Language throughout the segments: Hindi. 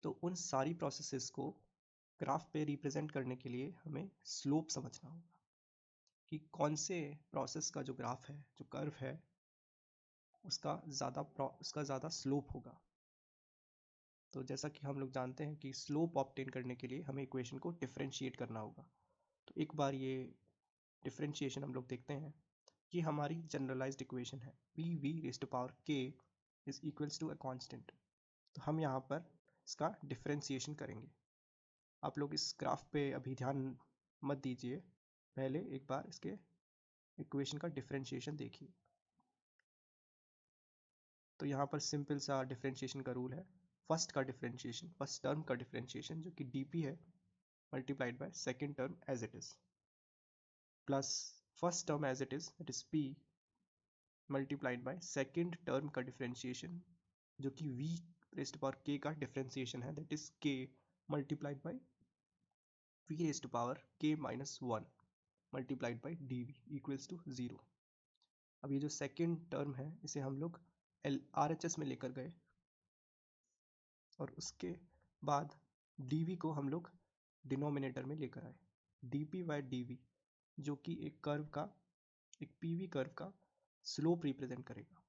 तो उन सारी प्रोसेसेस को ग्राफ पे रिप्रेजेंट करने के लिए हमें स्लोप समझना होगा कि कौन से प्रोसेस का जो ग्राफ है, जो कर्व है, उसका ज़्यादा स्लोप होगा। तो जैसा कि हम लोग जानते हैं कि स्लोप ऑब्टेन करने के लिए हमें इक्वेशन को डिफरेंशिएट करना होगा। तो एक बार ये डिफरेंशिएशन हम लोग देखते हैं। ये हमारी जनरलाइज्ड इक्वेशन है, P we raise to power K is equals to a constant. तो हम यहाँ पर इसका डिफरेंशिएशन करेंगे। आप लोग इस ग्राफ पे अभी ध्यान मत दीजिए, पहले एक बार इसके इक्वेशन का डिफरेंशिएशन देखिए। तो यहाँ पर सिंपल सा डिफरेंशिएशन का रूल है। फर्स्ट टर्म का डिफरेंशिएशन जो कि dp है, multiplied by second term as it is, plus first term as it is, that is p, multiplied by second term का डिफरेंशिएशन जो कि v raise to power k का डिफरेंशिएशन है, that is k multiplied by v raise to power k minus 1 multiplied by dv equals to 0। अब ये जो सेकेंड टर्म है इसे हम लोग RHS में लेकर गए और उसके बाद dv को हम लोग डिनोमिनेटर में लेकर आए। dp बाय dv जो कि एक pv कर्व का स्लोप रिप्रेजेंट करेगा।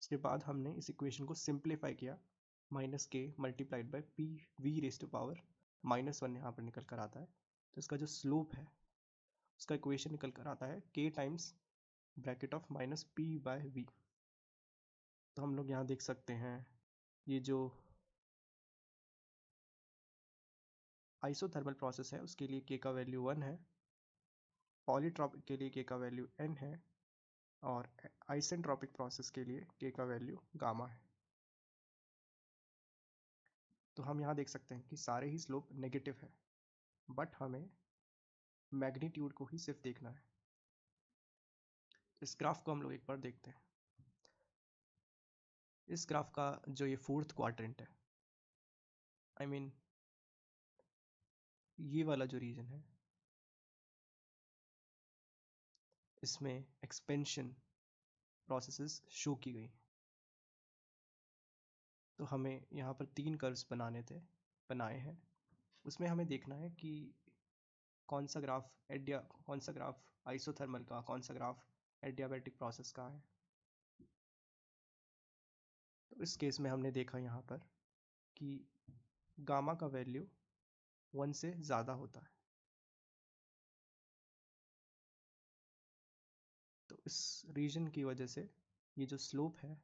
उसके बाद हमने इस इक्वेशन को सिंप्लीफाई किया, minus k multiplied by p we raise to power minus 1 यहाँ पर निकल कर आता है। तो इसका जो स्लोप है उसका इक्वेशन निकल कर आता है k times bracket of minus p by v. तो हम लोग यहाँ देख सकते हैं ये जो आइसोथर्मल प्रोसेस है उसके लिए k का वैल्यू 1 है, पॉलीट्रॉपिक के लिए k का वैल्यू n है और आइसेंट्रोपिक प्रोसेस के लिए k का वैल्यू गामा है। तो हम यहाँ देख सकते हैं कि सारे ही स्लोप नेगेटिव है, बट हमें मैग्नीट्यूड को ही सिर्फ देखना है। इस ग्राफ को हम लोग एक बार देखते हैं। इस ग्राफ का जो ये फोर्थ क्वाड्रेंट है, आई मीन ये वाला जो रीजन है, इसमें एक्सपेंशन प्रोसेसेस शो की गई। तो हमें यहाँ पर 3 कर्व्स बनाए हैं। उसमें हमें देखना है कि कौन सा ग्राफ आइसोथर्मल का, कौन सा ग्राफ एडियाबैटिक प्रोसेस का है। तो इस केस में हमने देखा यहाँ पर कि गामा का वैल्यू 1 से ज़्यादा होता है। तो इस रीजन की वजह से ये जो स्लोप है